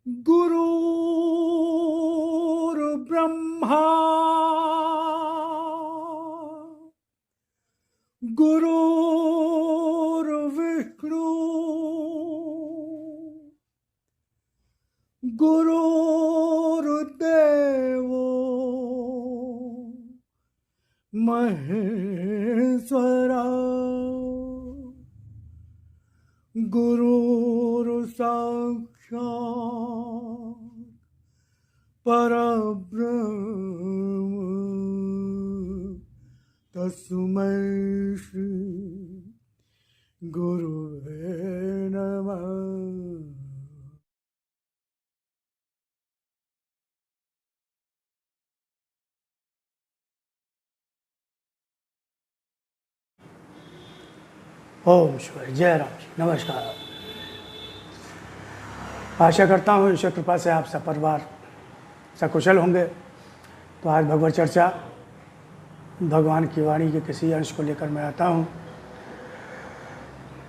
गुरुर्ब्रह्मा गुरुर्विष्णु गुरुर्देवो महेश्वरा गुरुर्साक्षात् परब्रह्म तस्मै श्री गुरुवे नमः। ओम शिवाय। जय राम जी। नमस्कार। आशा करता हूँ ईश्वर कृपा से आप सब परिवार सकुशल होंगे। तो आज भगवत चर्चा भगवान की वाणी के किसी अंश को लेकर मैं आता हूँ।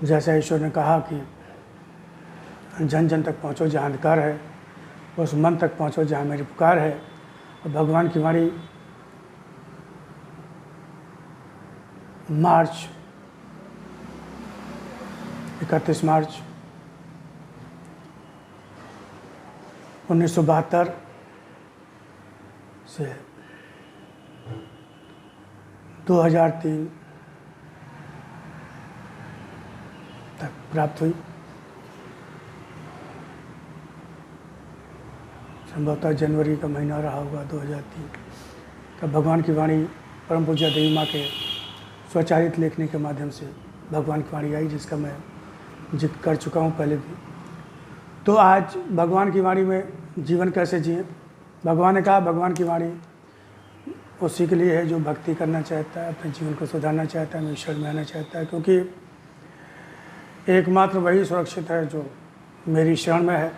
जैसा ईश्वर ने कहा कि जन जन तक पहुँचो जहाँ अंधकार है, उस मन तक पहुँचो जहाँ मेरी पुकार है। और भगवान की वाणी मार्च 31 मार्च 1972 से 2003 तक प्राप्त हुई। संभवतः जनवरी का महीना रहा होगा 2003 तब भगवान की वाणी परम पूज्य देवी माँ के स्वचालित लेखनी के माध्यम से भगवान की वाणी आई, जिसका मैं जिक्र कर चुका हूँ पहले भी। तो आज भगवान की वाणी में जीवन कैसे जिए। भगवान ने कहा भगवान की वाणी उसी के लिए है जो भक्ति करना चाहता है, अपने जीवन को सुधारना चाहता है, ईश्वर में आना चाहता है, क्योंकि एकमात्र वही सुरक्षित है जो मेरी शरण में है।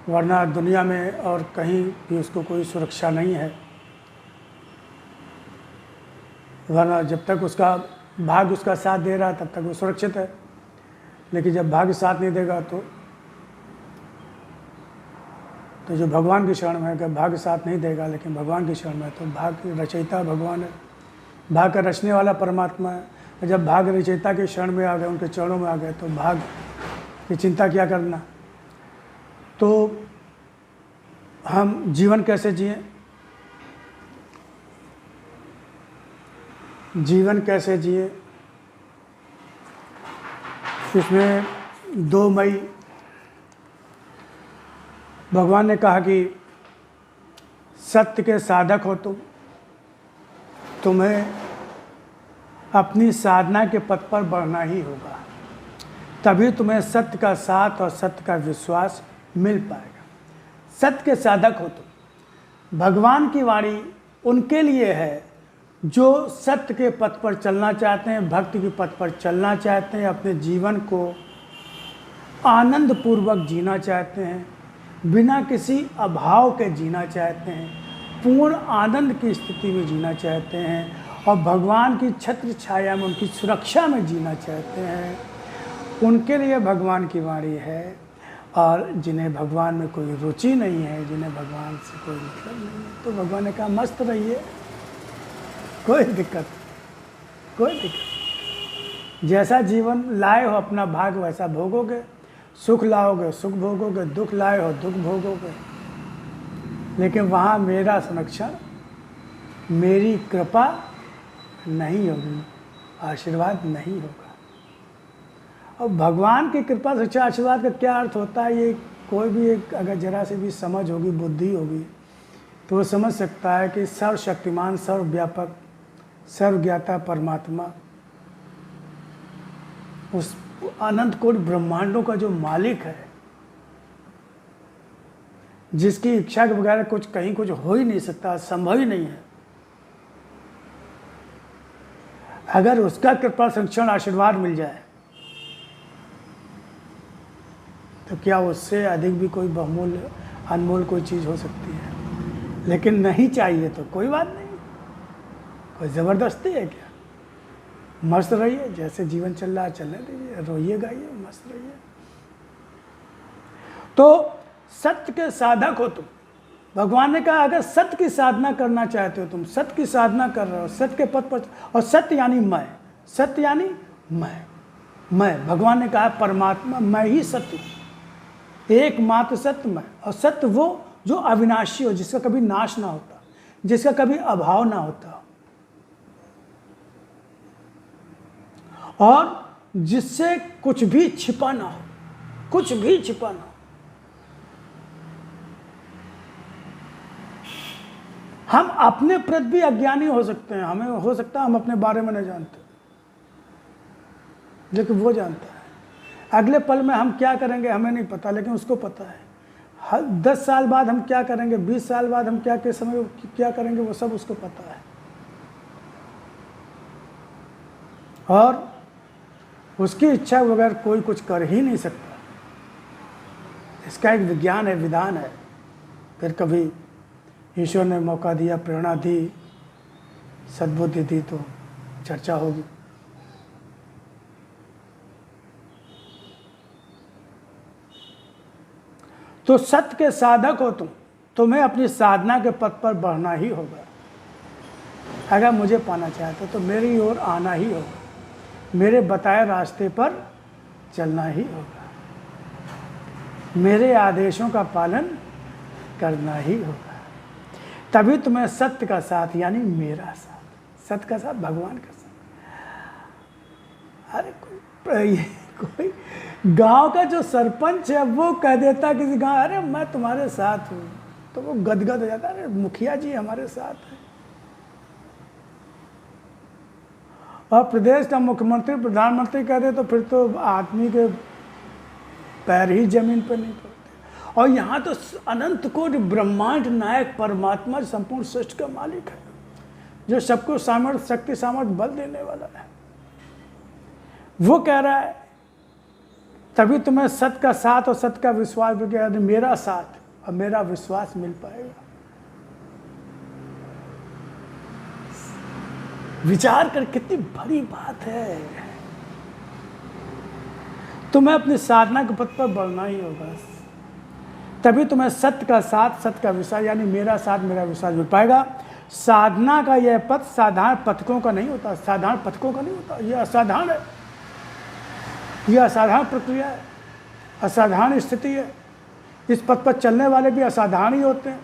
वरना दुनिया में और कहीं भी उसको कोई सुरक्षा नहीं है। वरना जब तक उसका भाग्य उसका साथ दे रहा है तब तक वो सुरक्षित है, लेकिन जब भाग्य साथ नहीं देगा तो जो भगवान की शरण में है, अगर भाग्य साथ नहीं देगा लेकिन भगवान की शरण में है तो भाग्य रचयिता भगवान है, भाग्य रचने वाला परमात्मा है। और जब भाग्य रचयिता के शरण में आ गए, उनके चरणों में आ गए, तो भाग्य की चिंता क्या करना। तो हम जीवन कैसे जिए, जीवन कैसे जिए, इसमें 2 मई भगवान ने कहा कि सत्य के साधक हो तुम्हें अपनी साधना के पथ पर बढ़ना ही होगा, तभी तुम्हें सत्य का साथ और सत्य का विश्वास मिल पाएगा। सत्य के साधक हो तुम। भगवान की वाणी उनके लिए है जो सत्य के पथ पर चलना चाहते हैं, भक्ति के पथ पर चलना चाहते हैं, अपने जीवन को आनंद पूर्वक जीना चाहते हैं, बिना किसी अभाव के जीना चाहते हैं, पूर्ण आनंद की स्थिति में जीना चाहते हैं और भगवान की छत्र छाया में उनकी सुरक्षा में जीना चाहते हैं। उनके लिए भगवान की वाणी है। और जिन्हें भगवान में कोई रुचि नहीं है, जिन्हें भगवान से कोई मतलब नहीं है, तो भगवान ने कहा मस्त रहिए, कोई दिक्कत जैसा जीवन लाए हो अपना भाग वैसा भोगोगे। सुख लाओगे सुख भोगोगे, दुख लाए हो दुख भोगोगे, लेकिन वहाँ मेरा संरक्षण, मेरी कृपा नहीं होगी, आशीर्वाद नहीं होगा। और भगवान की कृपा सच्चा आशीर्वाद का क्या अर्थ होता है, ये कोई भी एक अगर जरा से भी समझ होगी, बुद्धि होगी, तो वो समझ सकता है कि सर्वशक्तिमान, सर्वव्यापक, सर्वज्ञाता परमात्मा, उस अनंत कोटि ब्रह्मांडों का जो मालिक है, जिसकी इच्छा के बगैर कुछ कहीं कुछ हो ही नहीं सकता, संभव ही नहीं है, अगर उसका कृपा संरक्षण आशीर्वाद मिल जाए तो क्या उससे अधिक भी कोई बहुमूल्य अनमोल कोई चीज़ हो सकती है। लेकिन नहीं चाहिए तो कोई बात नहीं, कोई ज़बरदस्ती है क्या। मस्त रहिए, जैसे जीवन चल रहा है चलने दीजिए, रोइए गाइए, मस्त रहिए। तो सत्य के साधक हो तुम। भगवान ने कहा अगर सत्य की साधना करना चाहते हो, तुम सत्य की साधना कर रहे हो, सत्य के पथ पर, और सत्य यानी मैं, सत्य यानी मैं भगवान ने कहा परमात्मा मैं ही सत्य हूं, एकमात्र सत्य मैं। और सत्य वो जो अविनाशी हो, जिसका कभी नाश ना होता, जिसका कभी अभाव ना होता, और जिससे कुछ भी छिपा ना हो, कुछ भी छिपा ना हो। हम अपने प्रति भी अज्ञानी हो सकते हैं, हमें हो सकता है हम अपने बारे में नहीं जानते, लेकिन वो जानता है। अगले पल में हम क्या करेंगे हमें नहीं पता, लेकिन उसको पता है। 10 साल बाद हम क्या करेंगे, 20 साल बाद हम क्या किस समय क्या करेंगे, वो सब उसको पता है। और उसकी इच्छा बगैर कोई कुछ कर ही नहीं सकता। इसका एक विज्ञान है, विधान है। फिर कभी ईश्वर ने मौका दिया, प्रेरणा दी, सद्बुद्धि दी तो चर्चा होगी। तो सत्य के साधक हो तुम, तुम्हें अपनी साधना के पथ पर बढ़ना ही होगा। अगर मुझे पाना चाहते हो तो मेरी ओर आना ही होगा, मेरे बताए रास्ते पर चलना ही होगा, मेरे आदेशों का पालन करना ही होगा। तभी तुम्हें सत्य का साथ यानी मेरा साथ, सत्य का साथ भगवान का साथ। अरे कोई गांव का जो सरपंच है वो कह देता किसी गांव, अरे मैं तुम्हारे साथ हूँ, तो वो गदगद हो जाता, अरे मुखिया जी हमारे साथ है। और प्रदेश का मुख्यमंत्री प्रधानमंत्री कह दे तो फिर तो आदमी के पैर ही जमीन पर नहीं पड़ते। और यहाँ तो अनंत कोटि ब्रह्मांड नायक परमात्मा संपूर्ण सृष्टि का मालिक है, जो सबको सामर्थ्य शक्ति सामर्थ्य बल देने वाला है। वो कह रहा है तभी तुम्हें सत्य का साथ और सत्य का विश्वास भी, कह मेरा साथ और मेरा विश्वास मिल पाएगा। विचार कर, कितनी बड़ी बात है। तुम्हें अपनी साधना के पथ पर बढ़ना ही होगा, तभी तुम्हें सत्य का साथ सत्य का विश्वास यानी मेरा साथ मेरा विश्वास मिल पाएगा। साधना का यह पथ साधारण पथकों का नहीं होता, साधारण पथकों का नहीं होता, यह असाधारण है, यह असाधारण प्रक्रिया है, असाधारण स्थिति है। इस पथ पर चलने वाले भी असाधारण ही होते हैं,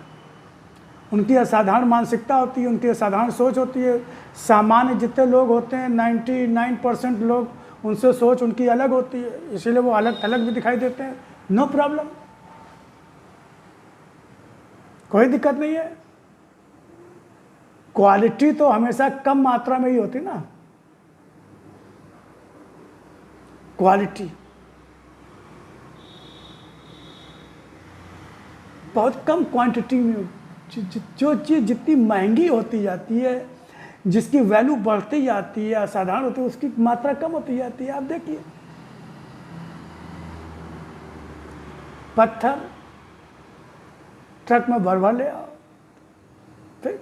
उनकी असाधारण मानसिकता होती है, उनकी असाधारण सोच होती है। सामान्य जितने लोग होते हैं 99% लोग, उनसे सोच उनकी अलग होती है, इसीलिए वो अलग थलग भी दिखाई देते हैं। नो प्रॉब्लम, कोई दिक्कत नहीं है। क्वालिटी तो हमेशा कम मात्रा में ही होती ना, क्वालिटी बहुत कम क्वांटिटी में। जो चीज़ जितनी महंगी होती जाती है, जिसकी वैल्यू बढ़ती जाती है, असाधारण होती है, उसकी मात्रा कम होती जाती है। आप देखिए पत्थर ट्रक में भर ले आओ, फिर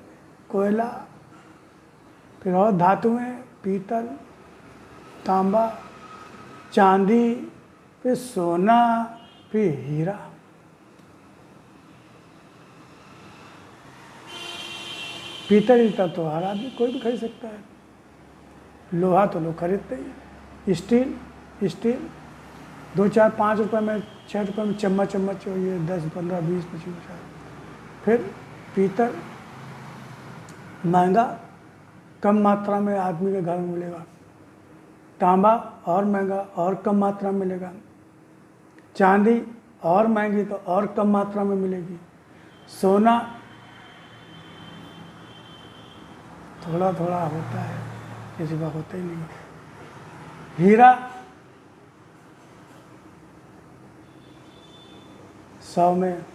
कोयला, फिर और धातुएं, पीतल, तांबा, चांदी, फिर सोना, फिर हीरा। पीतल ईटा तो हर आदमी कोई भी खरीद सकता है, लोहा तो लोग खरीदते ही। स्टील 2, 4, 5 रुपये में, 6 रुपये में चम्मच हो, ये 10, 15, 20, 25। फिर पीतल महंगा, कम मात्रा में आदमी के घर में मिलेगा। तांबा और महंगा, और कम मात्रा में मिलेगा। चांदी और महंगी तो और कम मात्रा में मिलेगी। सोना थोड़ा थोड़ा होता है, किसी का होता ही नहीं। हीरा 100 में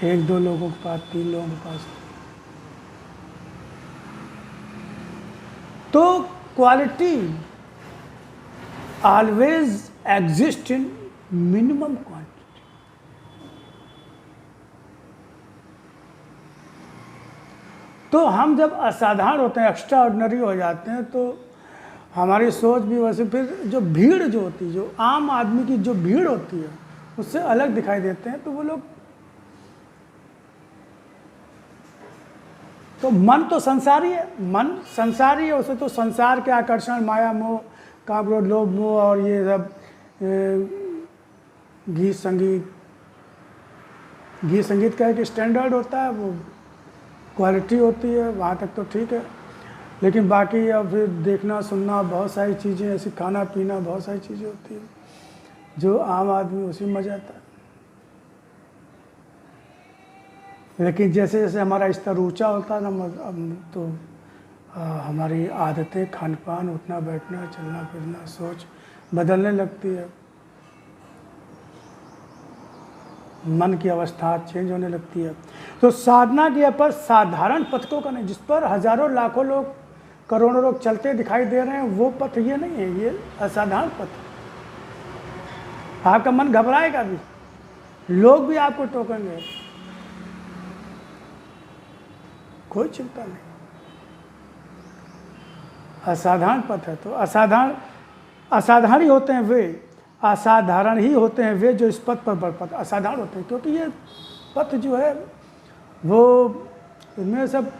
1-2 लोगों के पास, 3 लोगों के पास। तो quality always exist in minimum quantity. तो हम जब असाधारण होते हैं, एक्स्ट्रा ऑर्डिनरी हो जाते हैं, तो हमारी सोच भी वैसे, फिर जो भीड़ जो होती है, जो आम आदमी की जो भीड़ होती है, उससे अलग दिखाई देते हैं, तो वो लोग, तो मन तो संसारी है, मन संसारी है, उसे तो संसार के आकर्षण, माया मोह, काम क्रोध लोभ मोह और ये सब गीत संगीत का एक स्टैंडर्ड होता है, वो क्वालिटी होती है, वहाँ तक तो ठीक है। लेकिन बाकी अब फिर देखना सुनना बहुत सारी चीज़ें ऐसी, खाना पीना बहुत सारी चीज़ें होती हैं जो आम आदमी उसी में मजा आता है। लेकिन जैसे जैसे हमारा स्तर ऊंचा होता है ना, तो हमारी आदतें, खान पान, उठना बैठना, चलना फिरना, सोच बदलने लगती है, मन की अवस्था चेंज होने लगती है। तो साधना के पर साधारण पथकों का नहीं, जिस पर हजारों लाखों लोग, करोड़ों लोग चलते दिखाई दे रहे हैं, वो पथ ये नहीं है, ये असाधारण पथ। आपका मन घबराएगा भी, लोग भी आपको टोकेंगे, कोई चिंता नहीं, असाधारण पथ है। तो असाधारण ही होते हैं वे, असाधारण ही होते हैं वे जो इस पथ पर बढ़ पाते, असाधारण होते हैं, क्योंकि ये पथ जो है वो, इनमें सब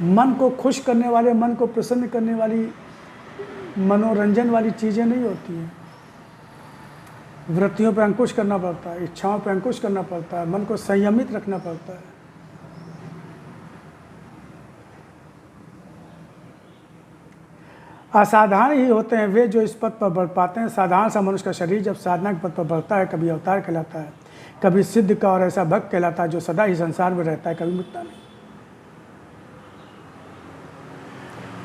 मन को खुश करने वाले, मन को प्रसन्न करने वाली, मनोरंजन वाली चीज़ें नहीं होती हैं। वृत्तियों पर अंकुश करना पड़ता है, इच्छाओं पर अंकुश करना पड़ता है, मन को संयमित रखना पड़ता है। असाधारण ही होते हैं वे जो इस पथ पर बढ़ पाते हैं। साधारण सा मनुष्य का शरीर जब साधना के पथ पर बढ़ता है, कभी अवतार कहलाता है, कभी सिद्ध का और ऐसा भक्त कहलाता है जो सदा ही संसार में रहता है, कभी मिटता नहीं।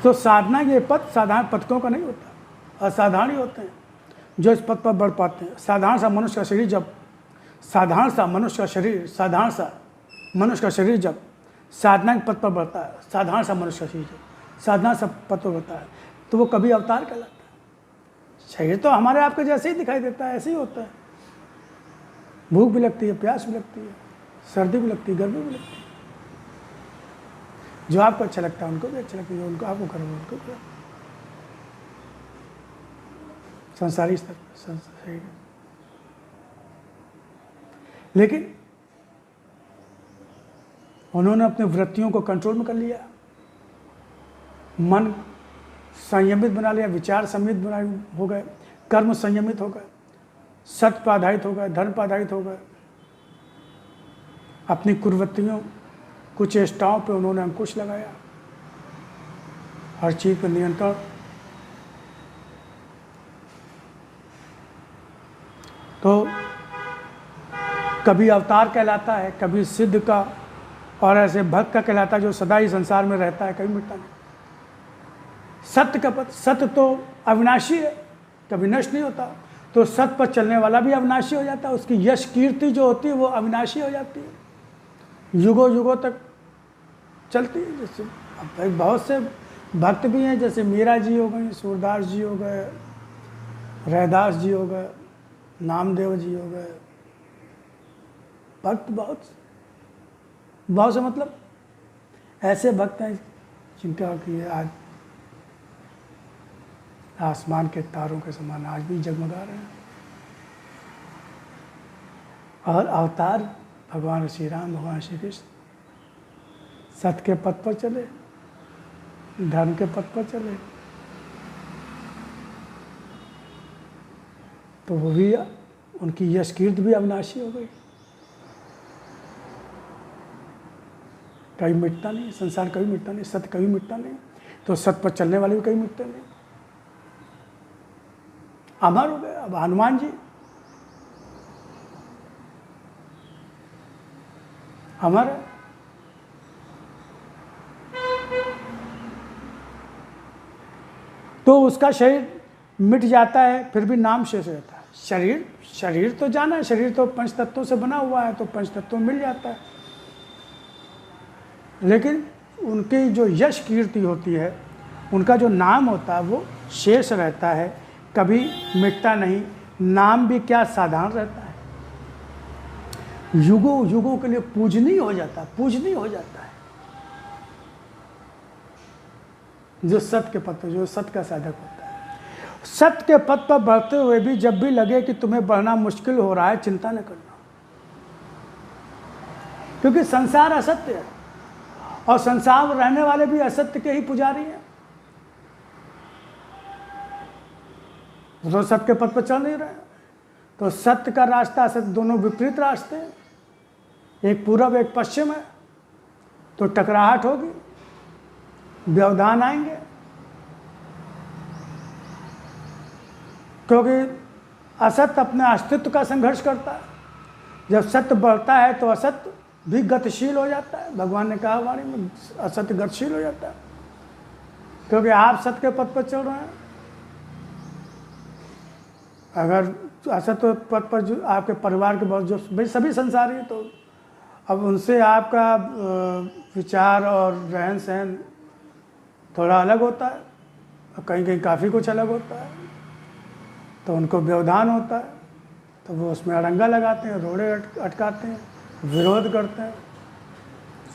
तो साधना के पथ साधारण पथकों का नहीं होता, असाधारण ही होते हैं जो इस पथ पर बढ़ पाते हैं। साधारण सा मनुष्य का शरीर जब साधारण सा मनुष्य का शरीर जब साधना के पथ पर बढ़ता है, साधारण सा मनुष्य का शरीर जब साधना सा पथ पर बढ़ता है, तो वो कभी अवतार कहलाता है। शरीर तो हमारे आपके जैसे ही दिखाई देता है, ऐसे ही होता है। भूख भी लगती है, प्यास भी लगती है, सर्दी भी लगती है, गर्मी भी लगती है। जो आपको अच्छा लगता है उनको भी अच्छा लगता है, जो उनको आपको करो उनको भी। संसारी स्तर पर, लेकिन उन्होंने अपने वृत्तियों को कंट्रोल में कर लिया, मन संयमित बना लिया, विचार संयमित हो गए, कर्म संयमित हो गए, सत्य पर आधारित हो गए, धर्म पर आधारित हो गए। अपनी कुवृत्तियों, कुचेष्टाओं पे उन्होंने अंकुश लगाया, हर चीज पर नियंत्रण। तो कभी अवतार कहलाता है, कभी सिद्ध का और ऐसे भक्त का कहलाता है जो सदा ही संसार में रहता है, कभी मिटता नहीं। सत्य का पथ, सत्य तो अविनाशी है, कभी नष्ट नहीं होता। तो सत्य पर चलने वाला भी अविनाशी हो जाता है, उसकी यश कीर्ति जो होती है वो अविनाशी हो जाती है, युगों युगों तक चलती है। जैसे अब बहुत से भक्त भी हैं, जैसे मीरा जी हो गए, सूरदास जी हो गए, रैदास जी हो गए, नामदेव जी हो गए। भक्त बहुत से, मतलब ऐसे भक्त हैं जिनका कि आज आसमान के तारों के समान आज भी जगमगा रहे हैं। और अवतार भगवान श्री राम, भगवान श्री कृष्ण सत्य के पथ पर चले, धर्म के पथ पर चले, तो वो भी, उनकी यश कीर्ति भी अविनाशी हो गई, कभी मिटता नहीं, संसार कभी मिटता नहीं, सत्य कभी मिटता नहीं। तो सत्य पर चलने वाले भी कभी मिटते नहीं, अमर हो गए। अब हनुमान जी अमर है, तो उसका शरीर मिट जाता है, फिर भी नाम शेष रहता है। शरीर तो जाना है, शरीर तो पंच तत्वों से बना हुआ है, तो पंच तत्वों मिल जाता है। लेकिन उनकी जो यश कीर्ति होती है, उनका जो नाम होता है वो शेष रहता है, कभी मिटता नहीं। नाम भी क्या साधारण रहता है, युगों युगों के लिए पूजनीय हो जाता है। जो सत्य के पथ, जो सत्य का साधक होता है, सत्य के पथ पर बढ़ते हुए भी जब भी लगे कि तुम्हें बढ़ना मुश्किल हो रहा है, चिंता न करना, क्योंकि संसार असत्य है और संसार में रहने वाले भी असत्य के ही पुजारी हैं। तो सत्य के पथ पर चल नहीं रहे, तो सत्य का रास्ता असत्य, दोनों विपरीत रास्ते हैं, एक पूरब एक पश्चिम है, तो टकराहट होगी, व्यवधान आएंगे, क्योंकि असत्य अपने अस्तित्व का संघर्ष करता है। जब सत्य बढ़ता है तो असत्य भी गतिशील हो जाता है। भगवान ने कहा वाणी में, असत्य गतिशील हो जाता है, क्योंकि आप सत्य के पथ पर चल रहे हैं। अगर असत्य पथ पर जो आपके परिवार के बहुत जो भाई सभी संसारी हैं, तो अब उनसे आपका विचार और रहन सहन थोड़ा अलग होता है, और कहीं कहीं काफ़ी कुछ अलग होता है, तो उनको व्यवधान होता है, तो वो उसमें अड़ंगा लगाते हैं, रोड़े अटकाते हैं, विरोध करते हैं,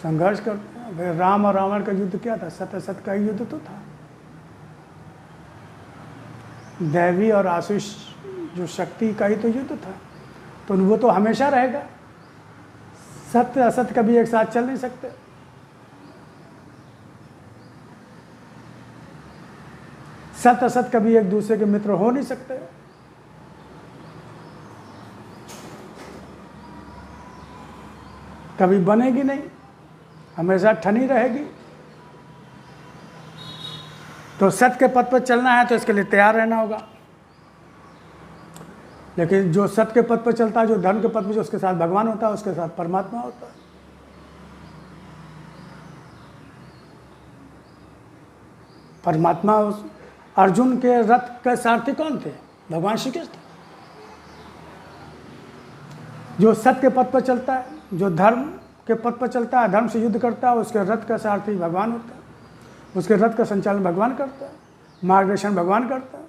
संघर्ष करते हैं। भाई राम और रावण का युद्ध क्या था? सत्य सत्य का युद्ध तो था। दैवी और आसुरी जो शक्ति का ही तो युद्ध था, तो वो तो हमेशा रहेगा। सत्य असत्य कभी एक साथ चल नहीं सकते। सत्य असत्य कभी एक दूसरे के मित्र हो नहीं सकते। कभी बनेगी नहीं, हमेशा ठनी रहेगी। तो सत्य के पथ पर चलना है तो इसके लिए तैयार रहना होगा। लेकिन जो सत्य के पथ पर चलता है, जो धर्म के पथ पर, जो उसके साथ भगवान होता है, उसके साथ परमात्मा होता है। परमात्मा उस अर्जुन के रथ के सारथी कौन थे? भगवान श्री कृष्ण। जो सत्य के पथ पर चलता है, जो धर्म के पथ पर चलता है, धर्म से युद्ध करता है, उसके रथ का सारथी भगवान होता है, उसके रथ का संचालन भगवान करता है, मार्गदर्शन भगवान करता है।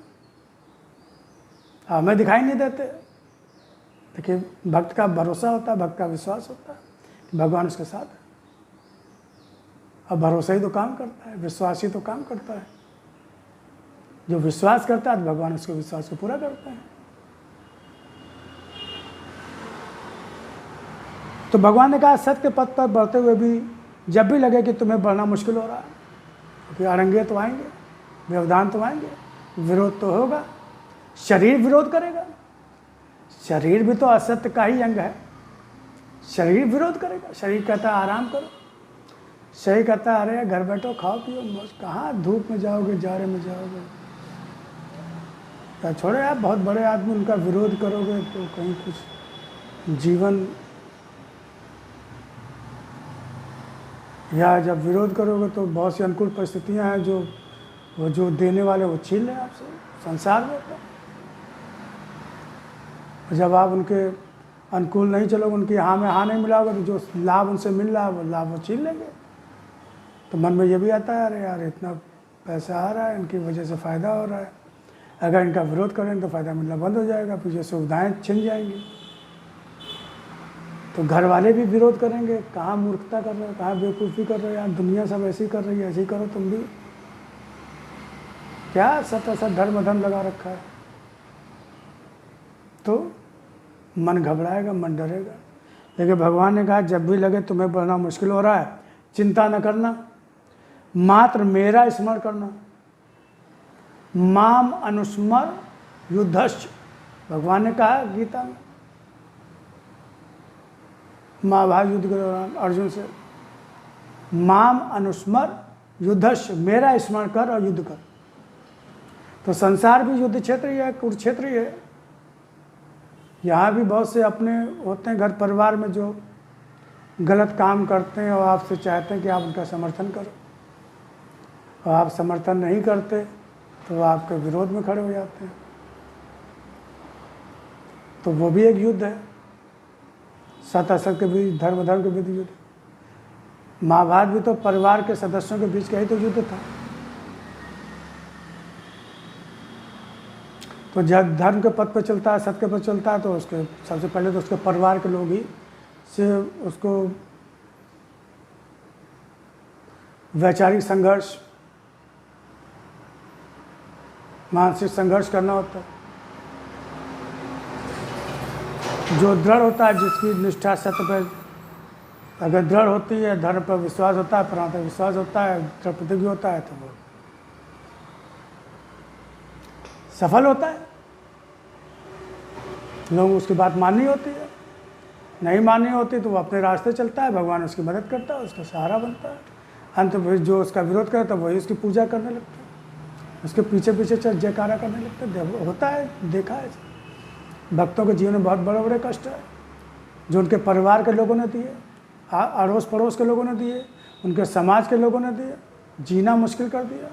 हमें दिखाई नहीं देते, लेकिन भक्त का भरोसा होता है, भक्त का विश्वास होता है कि भगवान उसके साथ है। और भरोसा ही तो काम करता है, विश्वास ही तो काम करता है। जो विश्वास करता है तो भगवान उसके विश्वास को पूरा करता है। तो भगवान ने कहा सत्य के पथ पर बढ़ते हुए भी जब भी लगे कि तुम्हें बढ़ना मुश्किल हो रहा है, क्योंकि अड़ंगे तो आएंगे, व्यवधान तो आएंगे, विरोध तो होगा, शरीर विरोध करेगा। शरीर भी तो असत्य का ही अंग है। शरीर विरोध करेगा। शरीर कहता है आराम करो, शरीर कहता है अरे घर बैठो, खाओ पियो मौज, कहाँ धूप में जाओगे, जाड़े में जाओगे, क्या छोड़ो यार, बहुत बड़े आदमी, उनका विरोध करोगे तो कहीं कुछ जीवन, या जब विरोध करोगे तो बहुत सी अनुकूल परिस्थितियां हैं जो वो जो देने वाले वो छीन लें आपसे। संसार में होता है। जब आप उनके अनुकूल नहीं चलोगे, उनकी हाँ में हाँ नहीं मिलाओगे, तो जो लाभ उनसे मिल रहा है वो लाभ वो छीन लेंगे। तो मन में ये भी आता है अरे यार इतना पैसा आ रहा है, इनकी वजह से फ़ायदा हो रहा है, अगर इनका विरोध करें तो फ़ायदा मिलना बंद हो जाएगा, पीछे सुविधाएँ छिन जाएंगी। तो घर वाले भी विरोध करेंगे, कहाँ मूर्खता कर रहे हो, कहाँ बेवकूफ़ी कर रहे हो यार, दुनिया सब ऐसी कर रही है, ऐसे ही करो तुम भी, क्या सत असत धर्म धर्म लगा रखा है। तो मन घबराएगा, मन डरेगा। लेकिन भगवान ने कहा जब भी लगे तुम्हें बढ़ना मुश्किल हो रहा है, चिंता न करना, मात्र मेरा स्मरण करना। माम अनुस्मर युद्धश्च, भगवान ने कहा गीता में, महाभारत युद्ध के दौरान अर्जुन से, माम अनुस्मर युद्धश्च, मेरा स्मरण कर और युद्ध कर। तो संसार भी युद्ध क्षेत्र ही है, कुरुक्षेत्र ही है। यहाँ भी बहुत से अपने होते हैं घर परिवार में जो गलत काम करते हैं और आपसे चाहते हैं कि आप उनका समर्थन करो, और आप समर्थन नहीं करते तो वो आपके विरोध में खड़े हो जाते हैं। तो वो भी एक युद्ध है, सत असत के बीच, धर्म धर्म के बीच युद्ध। महाभारत भी तो परिवार के सदस्यों के बीच का ही तो युद्ध था। तो जब धर्म के पथ पर चलता है, सत्य के पथ चलता है, तो उसके सबसे पहले तो उसके परिवार के लोग ही से उसको वैचारिक संघर्ष, मानसिक संघर्ष करना होता है। जो दृढ़ होता है, जिसकी निष्ठा सत्य पर अगर दृढ़ होती है, धर्म पर विश्वास होता है, प्राण पर विश्वास होता है, दृढ़ प्रतिज्ञ होता है, तो वो सफल होता है। लोग उसकी बात माननी होती है, नहीं माननी होती तो वो अपने रास्ते चलता है, भगवान उसकी मदद करता है, उसका सहारा बनता है। अंत में जो उसका विरोध करता है वही उसकी पूजा करने लगता है, उसके पीछे पीछे चल जयकारा करने लगता है। होता है, देखा है। भक्तों के जीवन में बहुत बड़े बड़े कष्ट है जो उनके परिवार के लोगों ने दिए, अड़ोस पड़ोस के लोगों ने दिए, उनके समाज के लोगों ने दिए, जीना मुश्किल कर दिया,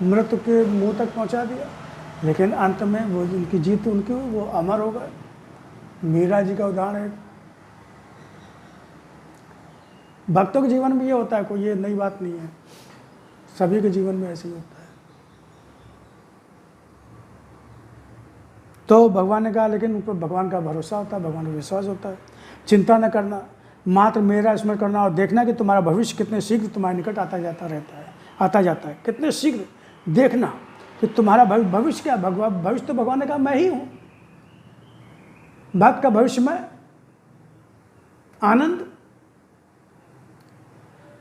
मृत्यु के मुंह तक पहुंचा दिया। लेकिन अंत में वो उनकी जीत उनकी हुई, वो अमर हो गए। मीरा जी का उदाहरण है। भक्तों के जीवन में ये होता है, कोई ये नई बात नहीं है, सभी के जीवन में ऐसे ही होता है। तो भगवान ने कहा, लेकिन उन पर भगवान का भरोसा होता है, भगवान का विश्वास होता है। चिंता न करना, मात्र मेरा स्मरण करना और देखना कि तुम्हारा भविष्य कितने शीघ्र तुम्हारे निकट आता जाता है। कितने शीघ्र देखना कि तुम्हारा भविष्य क्या। भविष्य तो भगवान ने कहा मैं ही हूं। भक्त का भविष्य में आनंद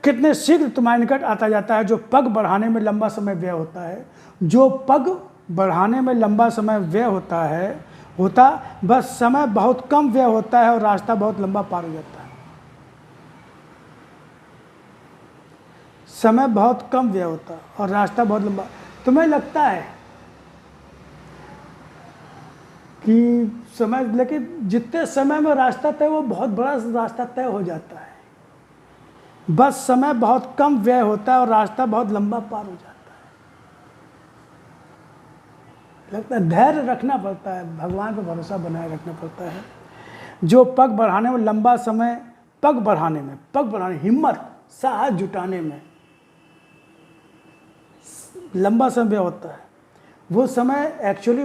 कितने शीघ्र तुम्हारे निकट आता जाता है। जो पग बढ़ाने में लंबा समय व्यय होता है, जो पग बढ़ाने में लंबा समय व्यय होता बस समय बहुत कम व्यय होता है और रास्ता बहुत लंबा पार हो जाता है। समय बहुत कम व्यय होता है और रास्ता बहुत लंबा। तुम्हें लगता है कि समय, लेकिन जितने समय में रास्ता तय, वो बहुत बड़ा रास्ता तय हो जाता है। बस समय बहुत कम व्यय होता है और रास्ता बहुत लंबा पार हो जाता है। लगता है धैर्य रखना पड़ता है, भगवान पर भरोसा बनाए रखना पड़ता है। जो पग बढ़ाने में लंबा समय, पग बढ़ाने हिम्मत साहस जुटाने में लंबा समय होता है, वो समय एक्चुअली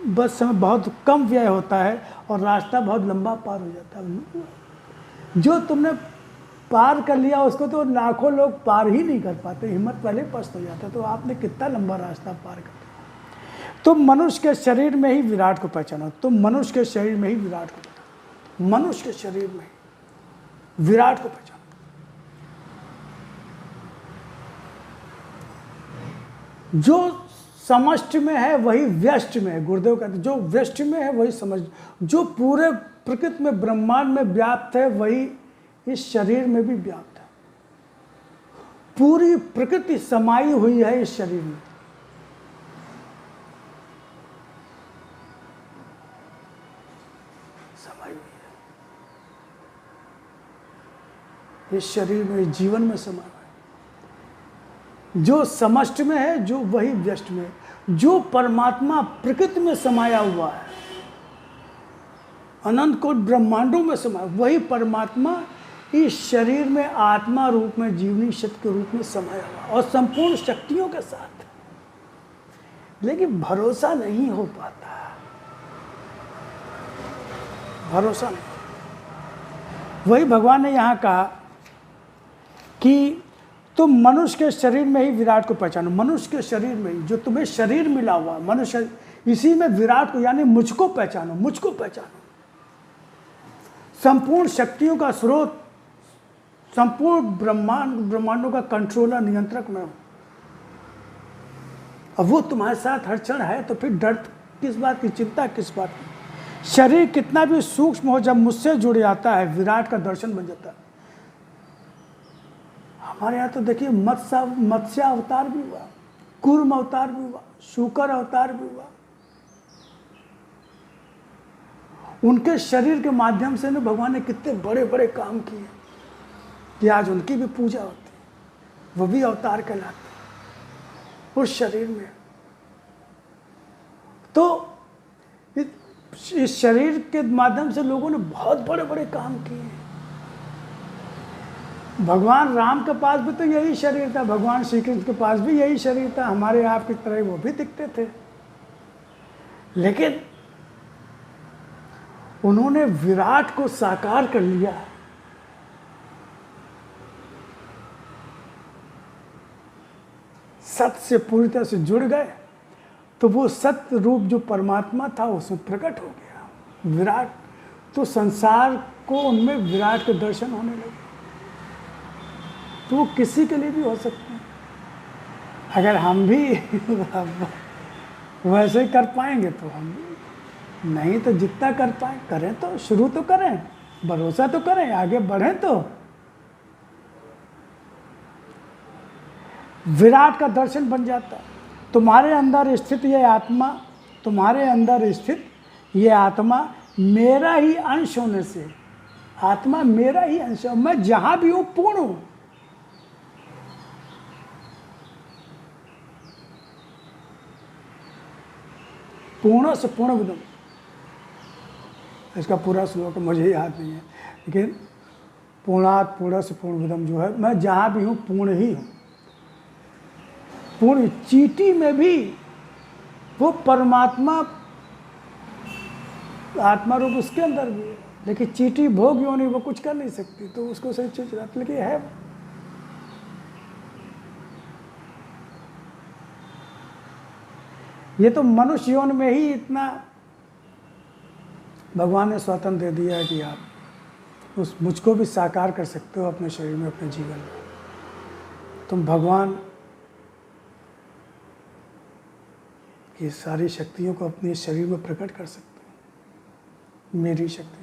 बस समय बहुत कम व्यय होता है और रास्ता बहुत लंबा पार हो जाता है। जो तुमने पार कर लिया उसको तो लाखों लोग पार ही नहीं कर पाते, हिम्मत पहले पस्त हो जाता है। तो आपने कितना लंबा रास्ता पार कर दिया। तुम मनुष्य के शरीर में ही विराट को पहचानो, मनुष्य के शरीर में ही विराट को पहचानो। जो समष्टि में है वही व्यष्टि में है। गुरुदेव कहते हैं जो व्यष्टि में है वही समझ, जो पूरे प्रकृति में ब्रह्मांड में व्याप्त है वही इस शरीर में भी व्याप्त है। पूरी प्रकृति समाई हुई है इस शरीर में। समाई हुई है इस शरीर में, इस जीवन में समाई हुई। जो समष्टि में है जो वही व्यष्टि में है। जो परमात्मा प्रकृति में समाया हुआ है, अनंत कोट ब्रह्मांडों में समाया, वही परमात्मा इस शरीर में आत्मा रूप में, जीवनी शक्ति के रूप में समाया हुआ और संपूर्ण शक्तियों के साथ। लेकिन भरोसा नहीं हो पाता, भरोसा नहीं। वही भगवान ने यहाँ कहा कि तुम मनुष्य के शरीर में ही विराट को पहचानो। मनुष्य के शरीर में ही, जो तुम्हें शरीर मिला हुआ मनुष्य, इसी में विराट को यानी मुझको पहचानो, मुझको पहचानो। संपूर्ण शक्तियों का स्रोत, संपूर्ण ब्रह्मांडों का कंट्रोलर, नियंत्रक मैं हूं। अब वो तुम्हारे साथ हर क्षण है तो फिर डर किस बात की, चिंता किस बात की। शरीर कितना भी सूक्ष्म हो, जब मुझसे जुड़ जाता है विराट का दर्शन बन जाता है। हमारे यहाँ तो देखिए मत्स्य अवतार भी हुआ, कूर्म अवतार भी हुआ, शुकर अवतार भी हुआ। उनके शरीर के माध्यम से ना भगवान ने कितने बड़े बड़े काम किए कि आज उनकी भी पूजा होती है, वो भी अवतार कहलाते उस शरीर में। तो इस शरीर के माध्यम से लोगों ने बहुत बड़े बड़े काम किए। भगवान राम के पास भी तो यही शरीर था, भगवान श्री कृष्ण के पास भी यही शरीर था, हमारे आपकी तरह वो भी दिखते थे। लेकिन उन्होंने विराट को साकार कर लिया। सत्य से पूरी तरह से जुड़ गए तो वो सत्य रूप जो परमात्मा था उसमें प्रकट हो गया, विराट। तो संसार को उनमें विराट के दर्शन होने लगे। तो वो किसी के लिए भी हो सकते हैं। अगर हम भी वैसे ही कर पाएंगे तो हम भी, नहीं तो जितना कर पाए करें, तो शुरू तो करें, भरोसा तो करें, आगे बढ़ें। तो विराट का दर्शन बन जाता है। तुम्हारे अंदर स्थित ये आत्मा, तुम्हारे अंदर स्थित ये आत्मा मेरा ही अंश होने से, आत्मा मेरा ही अंश है, मैं जहां भी हूं पूर्ण हूं। पूर्ण से पूर्ण विदम, इसका पूरा श्लोक मुझे याद नहीं है, लेकिन पूर्णात पूर्ण से पूर्ण विदम जो है, मैं जहां भी हूं पूर्ण ही हूं। पूर्ण चींटी में भी वो परमात्मा, आत्मा रूप उसके अंदर भी है, लेकिन चींटी भोग योनि वो कुछ कर नहीं सकती, तो उसको सही चीज लेकिन है। ये तो मनुष्य योनि में ही इतना भगवान ने स्वतंत्र दे दिया है कि आप उस मुझको भी साकार कर सकते हो अपने शरीर में, अपने जीवन में। तुम भगवान की सारी शक्तियों को अपने शरीर में प्रकट कर सकते हो। मेरी शक्ति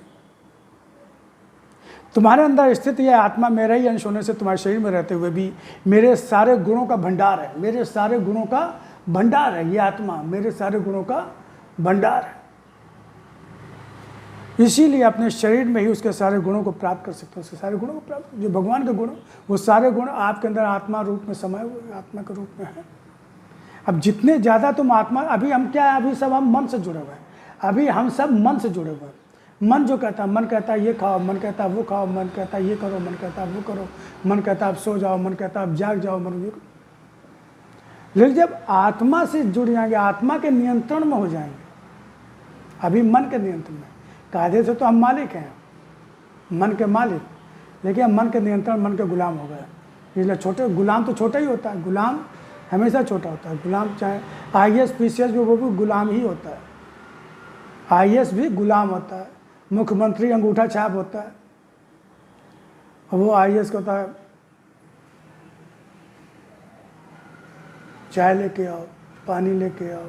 तुम्हारे अंदर स्थित यह आत्मा मेरा ही अंश होने से तुम्हारे शरीर में रहते हुए भी मेरे सारे गुणों का भंडार है। मेरे सारे गुणों का भंडार है ये आत्मा, मेरे सारे गुणों का भंडार है। इसीलिए अपने शरीर में ही उसके सारे गुणों को प्राप्त कर सकते हो। उसके सारे गुणों को प्राप्त, जो भगवान के गुण, वो सारे गुण आपके अंदर आत्मा रूप में समाये हुए, आत्मा के रूप में है। अब जितने ज़्यादा तुम आत्मा, अभी हम क्या है, अभी सब हम मन से जुड़े हुए हैं। अभी हम सब मन से जुड़े हुए हैं। मन जो कहता है, मन कहता है ये खाओ, मन कहता है वो खाओ, मन कहता है ये करो, मन कहता है वो करो, मन कहता है आप सो जाओ, मन कहता है आप जाग जाओ, मन ये। लेकिन जब आत्मा से जुड़ जाएंगे, आत्मा के नियंत्रण में हो जाएंगे, अभी मन के नियंत्रण में, कायदे से तो हम मालिक हैं, मन के मालिक, लेकिन हम मन के नियंत्रण, मन के गुलाम हो गए। इसलिए छोटे गुलाम तो छोटा ही होता है, गुलाम हमेशा छोटा होता है। गुलाम चाहे IAS PCS भी, वो भी गुलाम ही होता है। IAS भी गुलाम होता है, मुख्यमंत्री अंगूठा छाप होता है, और वो IAS को होता है चाय लेके आओ, पानी लेके आओ,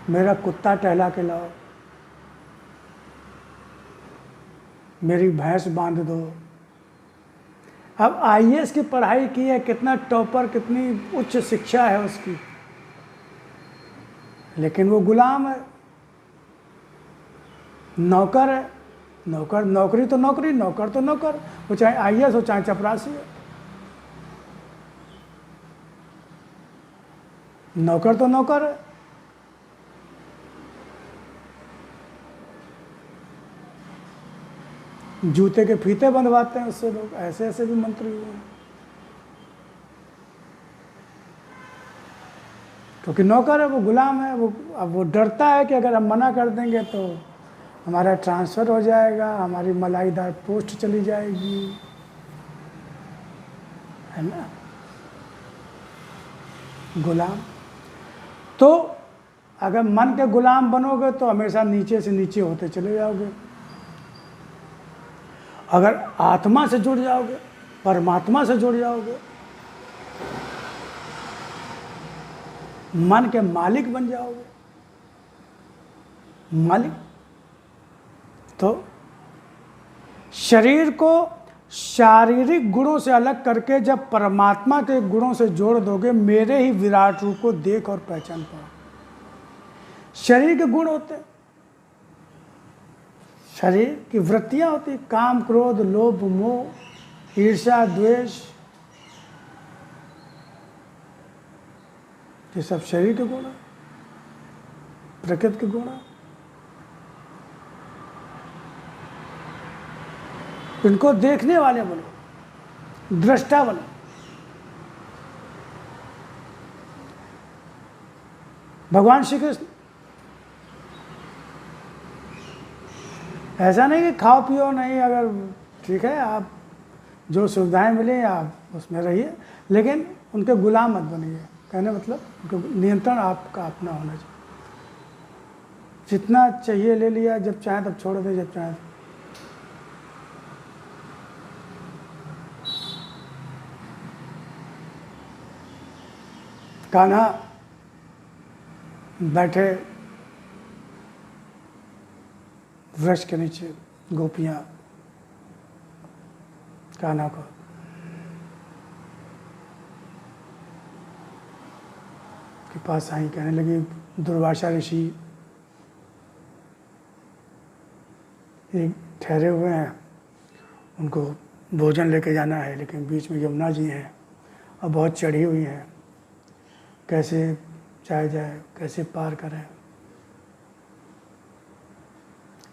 मेरा कुत्ता टहला के लाओ, मेरी भैंस बांध दो। अब IAS की पढ़ाई की है, कितना टॉपर, कितनी उच्च शिक्षा है उसकी, लेकिन वो गुलाम है, नौकर है। नौकर, नौकरी तो नौकरी, नौकर तो नौकर, वो चाहे IAS हो चाहे चपरासी हो, नौकर तो नौकर है। जूते के फीते बंधवाते हैं उससे लोग, ऐसे ऐसे भी मंत्री हुए हैं, क्योंकि नौकर है, वो गुलाम है। वो अब वो डरता है कि अगर हम मना कर देंगे तो हमारा ट्रांसफ़र हो जाएगा, हमारी मलाईदार पोस्ट चली जाएगी, है ना, गुलाम। तो अगर मन के गुलाम बनोगे तो हमेशा नीचे से नीचे होते चले जाओगे। अगर आत्मा से जुड़ जाओगे, परमात्मा से जुड़ जाओगे, मन के मालिक बन जाओगे, मालिक, तो शरीर को शारीरिक गुणों से अलग करके जब परमात्मा के गुणों से जोड़ दोगे, मेरे ही विराट रूप को देख और पहचान पाओ। शरीर के गुण होते हैं, शरीर की वृत्तियां होती, काम, क्रोध, लोभ, मोह, ईर्ष्या, द्वेष, ये सब शरीर के गुण है, प्रकृति के गुण है। इनको देखने वाले बनो, दृष्टा बनो। भगवान श्री कृष्ण ऐसा नहीं कि खाओ पियो नहीं, अगर ठीक है आप जो सुविधाएं मिले आप उसमें रहिए, लेकिन उनके गुलाम मत बनिए। कहने मतलब नियंत्रण आपका अपना होना चाहिए। जितना चाहिए ले लिया, जब चाहे तब छोड़ दे, जब चाहे। कान्हा बैठे वृक्ष के नीचे, गोपियाँ कान्हा को के पास आई, कहने लगी दुर्वासा ऋषि एक ठहरे हुए हैं, उनको भोजन लेके जाना है, लेकिन बीच में यमुना जी हैं और बहुत चढ़ी हुई हैं, कैसे जाए, कैसे पार करें।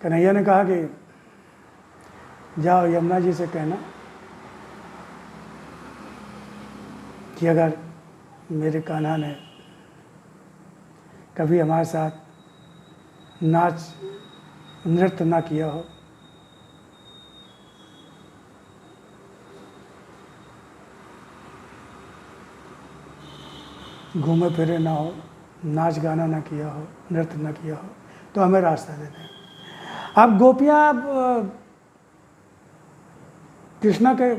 कन्हैया ने कहा कि जाओ यमुना जी से कहना कि अगर मेरे कान्हा ने कभी हमारे साथ नाच नृत्य ना किया हो, घूमे फिरे ना हो, नाच गाना ना किया हो, नृत्य ना किया हो, तो हमें रास्ता दे दें। अब गोपियाँ कृष्णा के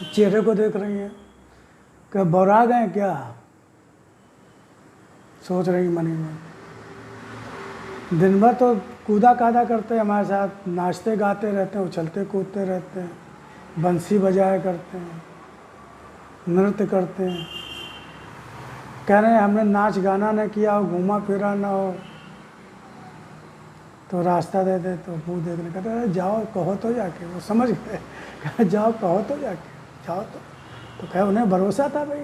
चेहरे को देख रही हैं कि बौरा गए क्या, सोच रही मन ही में। दिन भर तो कूदा कादा करते हैं हमारे साथ, नाचते गाते रहते हैं, उछलते कूदते रहते हैं, बंसी बजाया करते हैं, नृत्य करते हैं। कह रहे हैं हमने नाच गाना न किया हो, घूमा फिरा ना हो, तो रास्ता दे दे। तो मुँह देखने कहते हैं जाओ कहो तो जाके, वो समझ गए, कहा जाओ कहो तो जाके, जाओ तो कहे उन्हें भरोसा था भाई,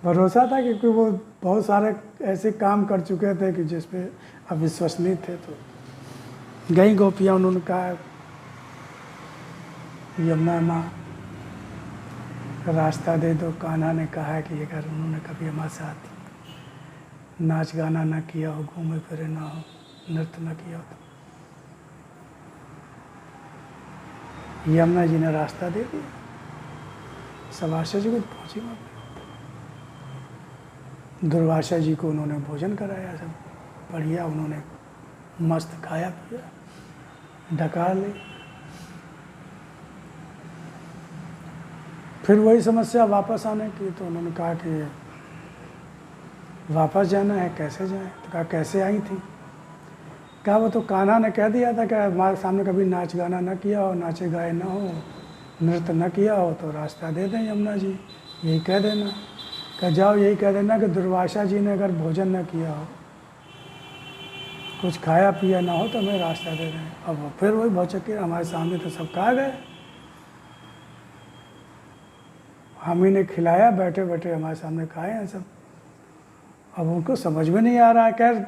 भरोसा था क्योंकि वो बहुत सारे ऐसे काम कर चुके थे कि जिस पे अविश्वसनीय थे। तो गई गोपियाँ, उन्होंने कहा यमुना माँ रास्ता दे दो। कान्हा ने कहा कि अगर उन्होंने कभी हमारे साथ नाच गाना ना किया हो, घूमे फिरे ना हो, नृत्य ना किया हो, तो यमुना जी ने रास्ता दे दिया। सवासा जी को पहुँची वहाँ पे, दुर्वासा जी को उन्होंने भोजन कराया, सब बढ़िया, उन्होंने मस्त खाया पिया, डकार ली। फिर वही समस्या वापस आने की, तो उन्होंने कहा कि वापस जाना है, कैसे जाएं? तो कहा कैसे आई थी? कहा वो तो कान्हा ने कह दिया था कि हमारे सामने कभी नाच गाना ना किया हो, नाचे गाए ना हो, नृत्य न किया हो, तो रास्ता दे दें यमुना जी, यही कह देना। कहा जाओ यही कह देना कि दुर्वासा जी ने अगर भोजन न किया हो, कुछ खाया पिया ना हो, तो हमें रास्ता दे दें। अब फिर वही भौचक्के हमारे सामने तो सब कहा गए, हम ही ने खिलाया, बैठे बैठे हमारे सामने खाए हैं सब। अब उनको समझ में नहीं आ रहा है। खैर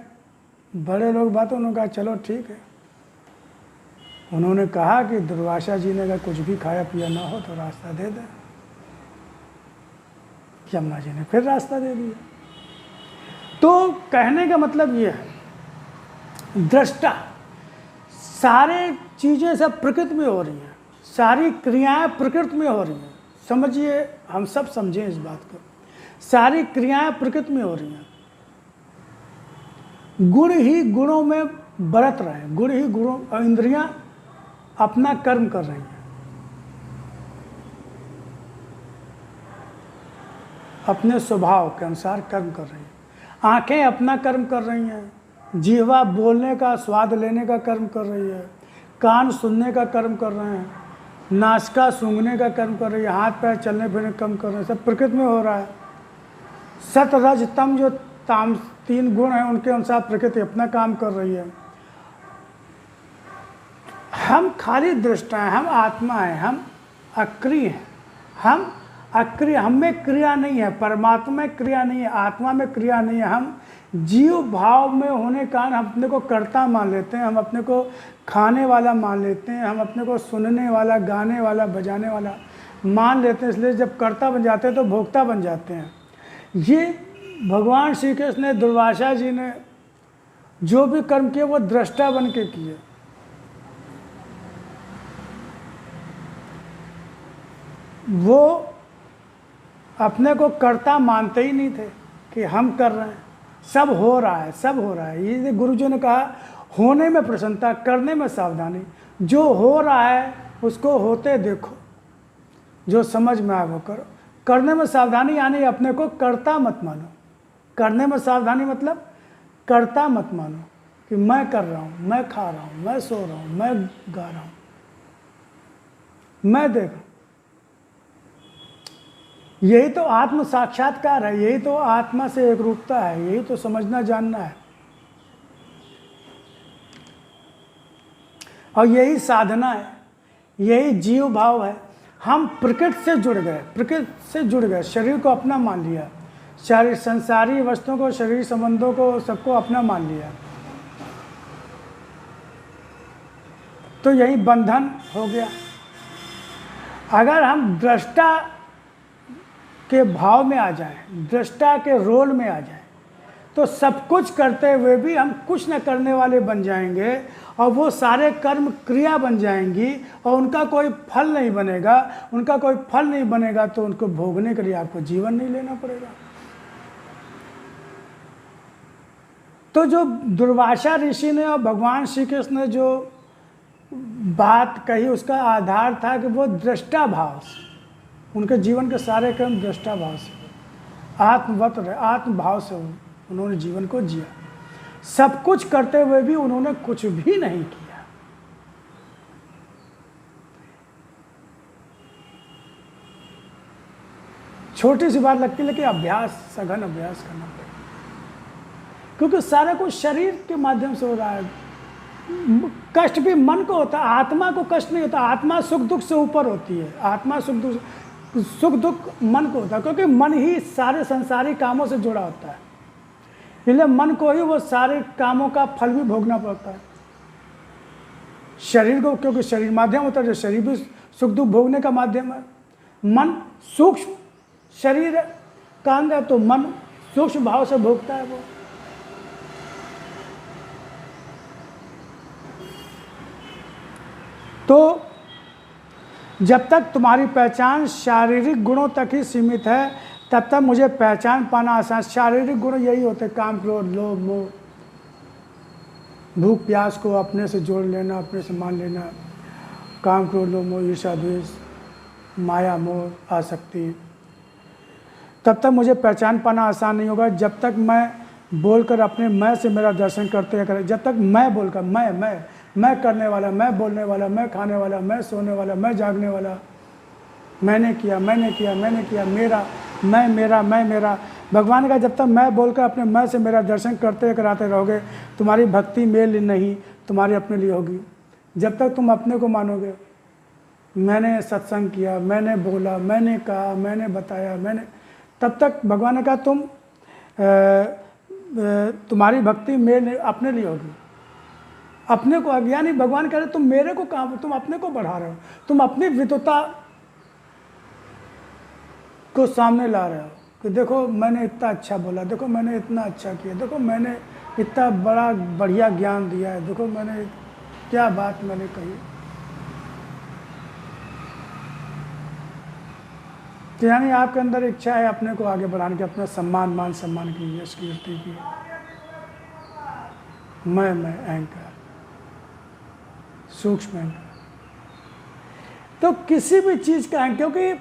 बड़े लोग बात, उन्होंने कहा चलो ठीक है। उन्होंने कहा कि दुर्वासा जी ने अगर कुछ भी खाया पिया ना हो तो रास्ता दे दें। यमुना जी ने फिर रास्ता दे दिया। तो कहने का मतलब ये है, दृष्टा, सारे चीज़ें सब प्रकृति में हो रही हैं, सारी क्रियाएं प्रकृति में हो रही हैं। समझिए, हम सब समझें इस बात को, सारी क्रियाएं प्रकृति में हो रही हैं। गुण ही गुणों में बरत रहे हैं, गुण ही गुणों, और इंद्रियां अपना कर्म कर रही हैं, अपने स्वभाव के अनुसार कर्म कर रही हैं। आंखें अपना कर्म कर रही हैं, जीवा बोलने का, स्वाद लेने का कर्म कर रही है, कान सुनने का कर्म कर रहे हैं, नासिका सूंघने का कर्म कर रही है, हाथ पैर चलने फिरने का कर्म कर रहे हैं। सब प्रकृति में हो रहा है। सत रज तम जो ताम तीन गुण हैं, उनके अनुसार प्रकृति अपना काम कर रही है। हम खाली दृष्टा हैं, हम आत्मा हैं, हम अक्रिय हैं, हम अक्रिय, हम में क्रिया नहीं है, परमात्मा में क्रिया नहीं है, आत्मा में क्रिया नहीं है। हम जीव भाव में होने का हम अपने को कर्ता मान लेते हैं, हम अपने को खाने वाला मान लेते हैं, हम अपने को सुनने वाला, गाने वाला, बजाने वाला मान लेते हैं। इसलिए जब कर्ता बन जाते हैं तो भोक्ता बन जाते हैं। ये भगवान श्री कृष्ण ने, दुर्वासा जी ने जो भी कर्म किए वो दृष्टा बन के किए। वो अपने को कर्ता मानते ही नहीं थे कि हम कर रहे हैं, सब हो रहा है, सब हो रहा है। ये गुरुजी ने कहा होने में प्रसन्नता, करने में सावधानी। जो हो रहा है उसको होते देखो, जो समझ में आए वो करो। करने में सावधानी यानी अपने को कर्ता मत मानो। करने में सावधानी मतलब कर्ता मत मानो कि मैं कर रहा हूँ, मैं खा रहा हूँ, मैं सो रहा हूँ, मैं गा रहा हूँ, मैं देख। यही तो आत्म साक्षात्कार है, यही तो आत्मा से एक रूपता है, यही तो समझना जानना है, और यही साधना है, यही जीव भाव है। हम प्रकृति से जुड़ गए, प्रकृति से जुड़ गए, शरीर को अपना मान लिया, शरीर संसारी वस्तुओं को, शरीर संबंधों को, सबको अपना मान लिया, तो यही बंधन हो गया। अगर हम दृष्टा के भाव में आ जाएं, दृष्टा के रोल में आ जाएं, तो सब कुछ करते हुए भी हम कुछ न करने वाले बन जाएंगे, और वो सारे कर्म क्रिया बन जाएंगी, और उनका कोई फल नहीं बनेगा। उनका कोई फल नहीं बनेगा तो उनको भोगने के लिए आपको जीवन नहीं लेना पड़ेगा। तो जो दुर्वासा ऋषि ने और भगवान श्री कृष्ण ने जो बात कही, उसका आधार था कि वो दृष्टा भाव से, उनके जीवन के सारे कर्म दृष्टा भाव से, आत्मवत रहे, आत्म भाव से उन्होंने जीवन को जिया। सब कुछ करते हुए भी उन्होंने कुछ भी नहीं किया। छोटी सी बात लगती है, लेकिन अभ्यास, सघन अभ्यास करना पड़ेगा, क्योंकि सारा कुछ शरीर के माध्यम से हो रहा है। कष्ट भी मन को होता है, आत्मा को कष्ट नहीं होता। आत्मा सुख दुख से ऊपर होती है, आत्मा सुख दुख मन को होता है, क्योंकि मन ही सारे संसारी कामों से जुड़ा होता है, इसलिए मन को ही वो सारे कामों का फल भी भोगना पड़ता है। शरीर को, क्योंकि शरीर माध्यम होता है, जो शरीर भी सुख दुख भोगने का माध्यम है। मन सूक्ष्म शरीर का अंग है, तो मन सूक्ष्म भाव से भोगता है वो। तो जब तक तुम्हारी पहचान शारीरिक गुणों तक ही सीमित है, तब तक मुझे पहचान पाना आसान। शारीरिक गुण यही होते, काम, क्रोध, लोभ, मोह, भूख प्यास को अपने से जोड़ लेना, अपने से मान लेना, काम, क्रोध, लोभ, मोह, ईर्ष्या, द्वेष, माया, मोह, आसक्ति। तब तक मुझे पहचान पाना आसान नहीं होगा, जब तक मैं बोलकर अपने मैं से मेरा दर्शन करते करें। जब तक मैं बोलकर मैं करने वाला, मैं बोलने वाला, मैं खाने वाला, मैं सोने वाला, मैं जागने वाला, मैंने किया, मेरा, मैं मेरा। भगवान का जब तक मैं बोलकर अपने मैं से मेरा दर्शन करते कराते रहोगे, तुम्हारी भक्ति मेरे लिए नहीं, तुम्हारी अपने लिए होगी। जब तक तुम अपने को मानोगे, मैंने सत्संग किया, मैंने बोला, मैंने कहा, मैंने बताया, तब तक भगवान ने कहा तुम्हारी भक्ति मेरे अपने लिए होगी। अपने को, यानी भगवान कह रहे तुम मेरे को काम, तुम अपने को बढ़ा रहे हो, तुम अपनी विद्वता को सामने ला रहे हो कि देखो मैंने इतना अच्छा बोला, देखो मैंने इतना अच्छा किया, देखो मैंने इतना बड़ा बढ़िया ज्ञान दिया है, देखो मैंने क्या बात मैंने कही। तो यानी आपके अंदर इच्छा है अपने को आगे बढ़ाने की, अपना सम्मान, मान सम्मान की, यश कीर्ति की, मैं अहंकार, सूक्ष्म अहंकार। तो किसी भी चीज़ का, क्योंकि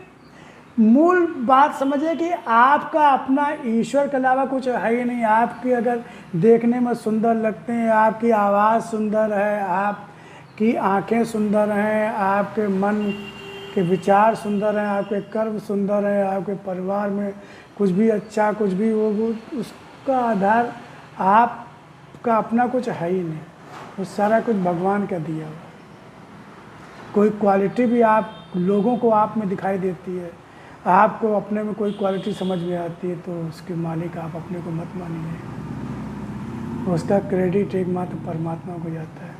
मूल बात समझिए कि आपका अपना ईश्वर के अलावा कुछ है ही नहीं। आपकी अगर देखने में सुंदर लगते हैं, आपकी आवाज़ सुंदर है, आपकी आंखें सुंदर हैं, आपके मन के विचार सुंदर हैं, आपके कर्म सुंदर हैं, आपके परिवार में कुछ भी अच्छा, कुछ भी वो उसका आधार आपका अपना कुछ है ही नहीं, वो सारा कुछ भगवान का दिया हुआ। कोई क्वालिटी भी आप लोगों को आप में दिखाई देती है, आपको अपने में कोई क्वालिटी समझ में आती है, तो उसके मालिक आप अपने को मत मानिए, उसका क्रेडिट एकमात्र परमात्मा को जाता है।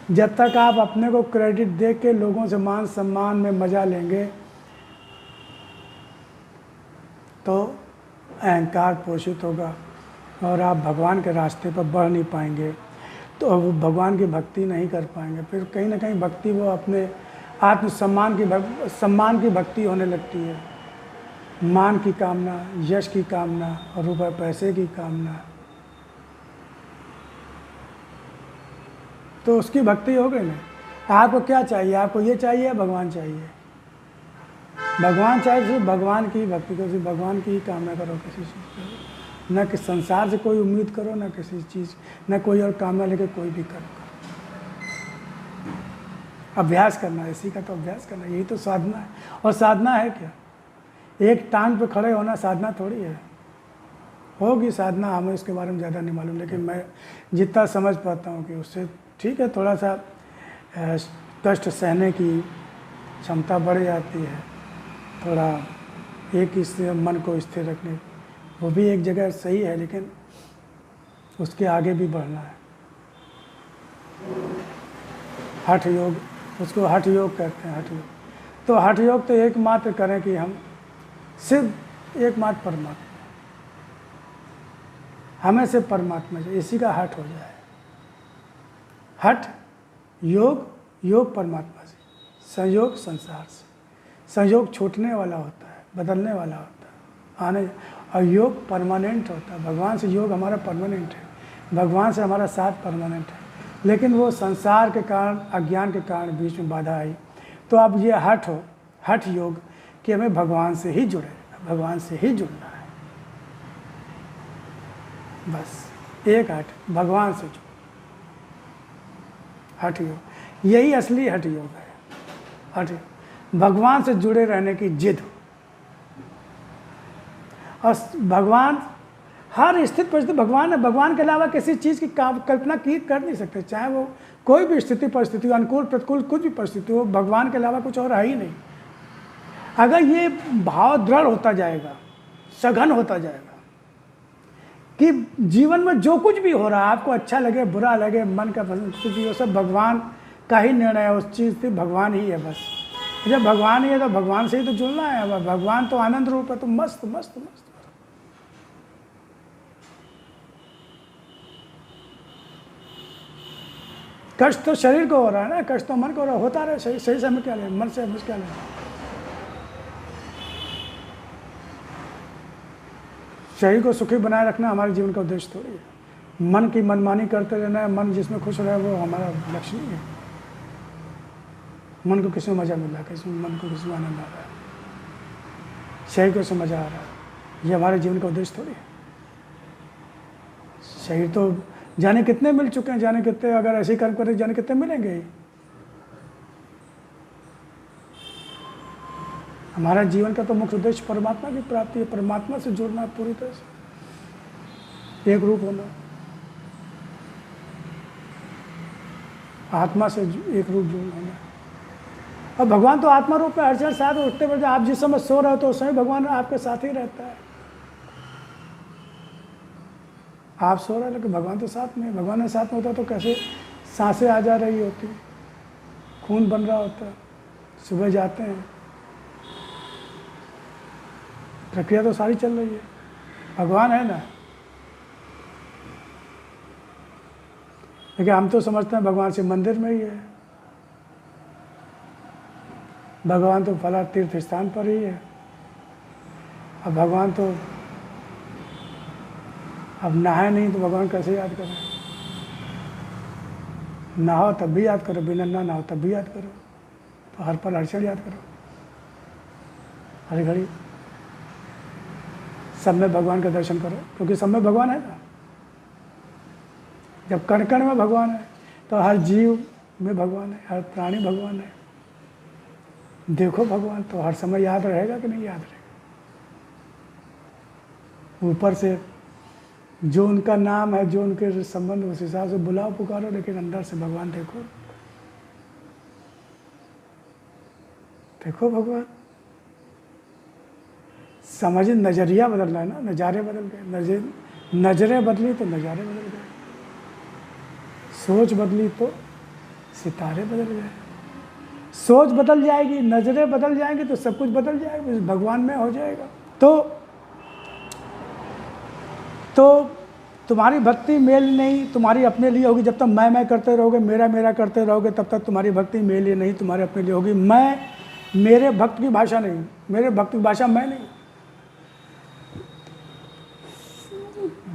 जब तक आप अपने को क्रेडिट दे के लोगों से मान सम्मान में मजा लेंगे, तो अहंकार पोषित होगा और आप भगवान के रास्ते पर बढ़ नहीं पाएंगे, तो वो भगवान की भक्ति नहीं कर पाएंगे। फिर कहीं ना कहीं भक्ति वो अपने आत्मसम्मान सम्मान की भक्ति होने लगती है। मान की कामना, यश की कामना और रुपए पैसे की कामना, तो उसकी भक्ति हो गई ना। आपको क्या चाहिए? आपको ये चाहिए, भगवान चाहिए। भगवान चाहिए, सिर्फ भगवान की भक्ति करो, सिर्फ भगवान की ही कामना करो, किसी चीज़ करो, न कि संसार से कोई उम्मीद करो, न किसी चीज़, न कोई और कामना लेके कोई भी करो। अभ्यास करना है, इसी का तो अभ्यास करना, यही तो साधना है। और साधना है क्या? एक टांग पे खड़े होना साधना थोड़ी है। होगी साधना, हमें इसके बारे में ज़्यादा नहीं मालूम, लेकिन मैं जितना समझ पाता हूँ कि उससे ठीक है, थोड़ा सा कष्ट सहने की क्षमता बढ़ जाती है, थोड़ा एक इससे मन को स्थिर रखने, वो भी एक जगह सही है, लेकिन उसके आगे भी बढ़ना है। हठ योग, उसको हठ योग कहते हैं, हठ योग। तो हठ योग तो एकमात्र करें कि हम सिर्फ एकमात्र परमात्मा, हमें सिर्फ परमात्मा चाहिए, इसी का हठ हो जाए। हठ योग, योग परमात्मा से, संयोग संसार से। संयोग छूटने वाला होता है, बदलने वाला होता है, आने, और योग परमानेंट होता है। भगवान से योग हमारा परमानेंट है, भगवान से हमारा साथ परमानेंट है। लेकिन वो संसार के कारण, अज्ञान के कारण बीच में बाधा आई। तो अब ये हठ हो, हठ योग कि हमें भगवान से ही जुड़े, भगवान से ही जुड़ना है, बस एक हठ, भगवान से जुड़, हठ योग, यही असली हठ योग है। हठ योग, भगवान से जुड़े रहने की जिद। और भगवान हर स्थिति परिस्थिति भगवान है, भगवान के अलावा किसी चीज़ की कल्पना की कर नहीं सकते, चाहे वो कोई भी स्थिति परिस्थिति, अनुकूल प्रतिकूल कुछ भी परिस्थिति हो, भगवान के अलावा कुछ और है ही नहीं। अगर ये भाव दृढ़ होता जाएगा, सघन होता जाएगा कि जीवन में जो कुछ भी हो रहा है, आपको अच्छा लगे बुरा लगे, मन का पसंद कुछ भी हो, सब भगवान का ही निर्णय है, उस चीज़ से भगवान ही है बस। जब भगवान ही है तो भगवान से ही तो जुड़ना है। भगवान तो आनंद रूप है, तो मस्त मस्त मस्त। कष्ट तो शरीर को हो रहा है ना, कष्ट तो मन को हो रहा है, होता रहे, सही सही समय क्या ले, मन से हमें क्या लेना। शरीर को सुखी बनाए रखना हमारे जीवन का उद्देश्य थोड़ी है। मन की मनमानी करते रहना है, मन जिसमें खुश रहे वो हमारा लक्ष्य नहीं है। मन को किसी में मजा मिल रहा है, किसी में मन को किसी में आनंद आ रहा है, शरीर को इसमें मजा आ रहा है, ये हमारे जीवन का उद्देश्य थोड़ी है। शरीर तो जाने कितने मिल चुके हैं, जाने कितने, अगर ऐसे ही कर्म करें जाने कितने मिलेंगे ही। हमारा जीवन का तो मुख्य उद्देश्य परमात्मा की प्राप्ति है, परमात्मा से जुड़ना पूरी तरह से, एक रूप होना, आत्मा से एक रूप जुड़ना। और भगवान तो आत्मा रूप में हर क्षण साथ उठते बैठते, आप जिस समय सो रहे हो तो उस समय भगवान आपके साथ ही रहता है। आप सो रहे हैं लेकिन भगवान तो साथ में, भगवान ने साथ में होता तो कैसे सांसें आ जा रही होती, खून बन रहा होता, सुबह जाते हैं, प्रक्रिया तो सारी चल रही है, भगवान है ना। लेकिन हम तो समझते हैं भगवान से मंदिर में ही है, भगवान तो फला तीर्थ स्थान पर ही है। अब भगवान तो अब नहाए नहीं तो भगवान कैसे याद करें? नहाओ तब भी याद करो, बिना ना नहाओ तब भी याद करो, तो हर पल हर क्षण याद करो, हर घड़ी सब में भगवान का दर्शन करो, क्योंकि सब में भगवान है ना। जब कण कण में भगवान है तो हर जीव में भगवान है, हर प्राणी भगवान है। देखो भगवान तो हर समय याद रहेगा कि नहीं याद रहेगा। ऊपर से जो उनका नाम है, जो उनके संबंध, उस हिसाब से बुलाओ पुकारो, लेकिन अंदर से भगवान देखो, देखो भगवान। समझ, नजरिया बदलना है ना, नज़ारे बदल गए, नजरें बदली तो नज़ारे बदल गए, सोच बदली तो सितारे बदल गए। सोच बदल जाएगी, नजरें बदल जाएंगी तो सब कुछ बदल जाएगा, भगवान में हो जाएगा। तो तुम्हारी भक्ति मेल नहीं तुम्हारी अपने लिए होगी। जब तक मैं करते रहोगे, मेरा मेरा करते रहोगे, तब तक तुम्हारी भक्ति मेरे लिए नहीं, तुम्हारे अपने लिए होगी। मैं, मेरे भक्त की भाषा नहीं, मेरे भक्त की भाषा मैं नहीं,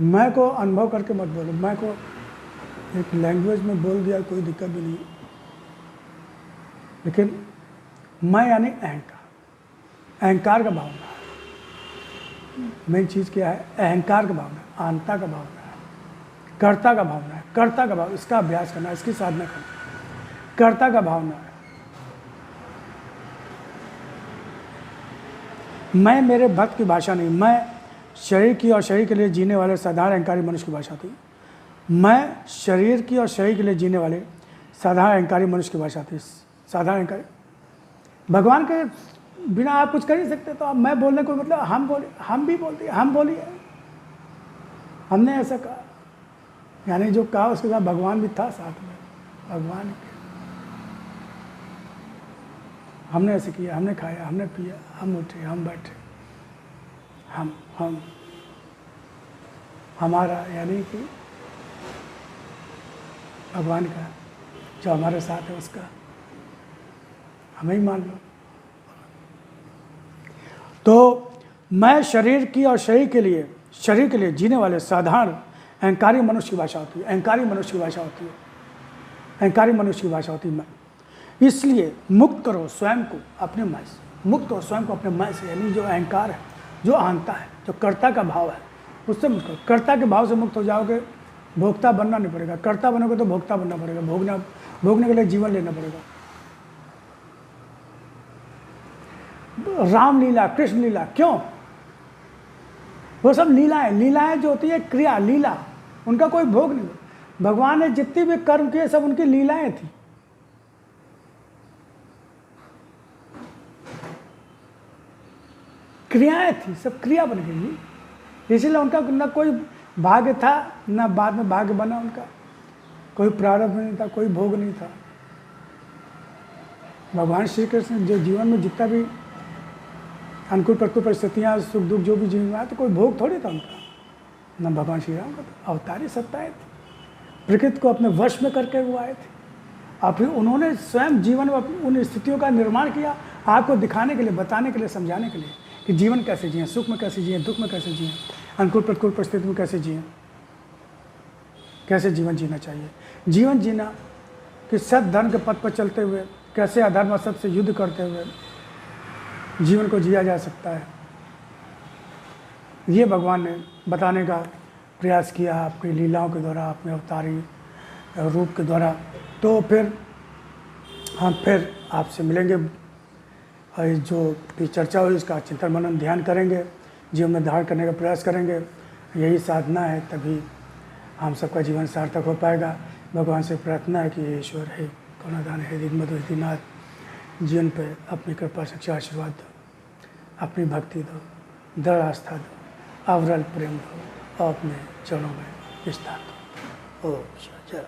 मैं को अनुभव करके मत बोलो, मैं को एक लैंग्वेज में बोल दिया कोई दिक्कत भी नहीं, लेकिन मैं यानी अहंकार, अहंकार का भावना है। मेन चीज़ क्या है? अहंकार का भावना, अहंता का भावना है, कर्ता का भावना है, कर्ता का भाव, इसका अभ्यास करना, इसकी साधना करना, कर्ता का भावना है। मैं मेरे भक्त की भाषा नहीं, मैं शरीर की और शरीर के लिए जीने वाले साधारण अहंकारी मनुष्य की भाषा थी। मैं शरीर की और शरीर के लिए जीने वाले साधारण अहंकारी मनुष्य की भाषा थी। साधारण अहंकारी, भगवान के बिना आप कुछ कर ही सकते, तो अब मैं बोलने को मतलब हम बोले, हम भी बोलते, हम बोलिए, हमने ऐसा कहा, यानी जो कहा उसके साथ भगवान भी था साथ में, भगवान के हमने ऐसे किया, हमने खाया, हमने पिया, हम उठे, हम बैठे, हम हमारा, यानी कि भगवान का जो हमारे साथ है उसका हमें ही मान लो। तो मैं शरीर की और शरीर के लिए जीने वाले साधारण अहंकारी मनुष्य की भाषा होती है, अहंकारी मनुष्य की भाषा होती है, अहंकारी मनुष्य की भाषा होती है मैं। इसलिए मुक्त करो स्वयं को अपने मैं से, मुक्त करो स्वयं को अपने मैं से, यानी जो अहंकार है, जो अहंता है, जो कर्ता का भाव है, उससे मुक्त करो। कर्ता के भाव से मुक्त हो जाओगे, भोक्ता बनना नहीं पड़ेगा। कर्ता बनोगे तो भोक्ता बनना पड़ेगा, भोगने के लिए जीवन लेना पड़ेगा। रामलीला, कृष्ण लीला, क्यों? वो सब लीलाएं, लीलाएं जो होती है क्रिया, लीला, उनका कोई भोग नहीं। भगवान ने जितने भी कर्म किए सब उनकी लीलाएं थी। क्रियाएं थी, सब क्रिया बन गई, इसीलिए उनका न कोई भाग्य था, न बाद में भाग्य बना उनका, कोई प्रारब्ध नहीं था, कोई भोग नहीं था। भगवान श्री कृष्ण जो जीवन में जितना भी अनुकूल प्रतिकूल परिस्थितियाँ, सुख दुख जो भी जीवन में आया, तो कोई भोग थोड़ी था उनका। न भगवान श्री राम का तो अवतारी सत्ताएं थी, प्रकृति को अपने वश में करके वो आए थे, और फिर उन्होंने स्वयं जीवन में उन स्थितियों का निर्माण किया, आपको दिखाने के लिए, बताने के लिए, समझाने के लिए कि जीवन कैसे जिए, सुख में कैसे जिए, दुख में कैसे जिए, अनुकूल प्रतिकूल परिस्थिति में कैसे जिए, कैसे जीवन जीना चाहिए। जीवन जीना कि सत धर्म के पथ पर चलते हुए कैसे अधर्म असत से युद्ध करते हुए जीवन को जिया जा सकता है, ये भगवान ने बताने का प्रयास किया आपकी लीलाओं के द्वारा, अपने अवतारी रूप के द्वारा। तो फिर हम फिर आपसे मिलेंगे और जो भी चर्चा हुई उसका चिंतन मनन ध्यान करेंगे, जीवन में धारण करने का प्रयास करेंगे। यही साधना है, तभी हम सबका जीवन सार्थक हो पाएगा। भगवान से प्रार्थना है कि ईश्वर है करुणादान है दिग्मधुनाथ, जीवन पे अपनी कृपा शिक्षा आशीर्वाद दो, अपनी भक्ति दो, दृढ़ आस्था दो, अविरल प्रेम दो और अपने चरणों में विस्तार दो। ओम जय।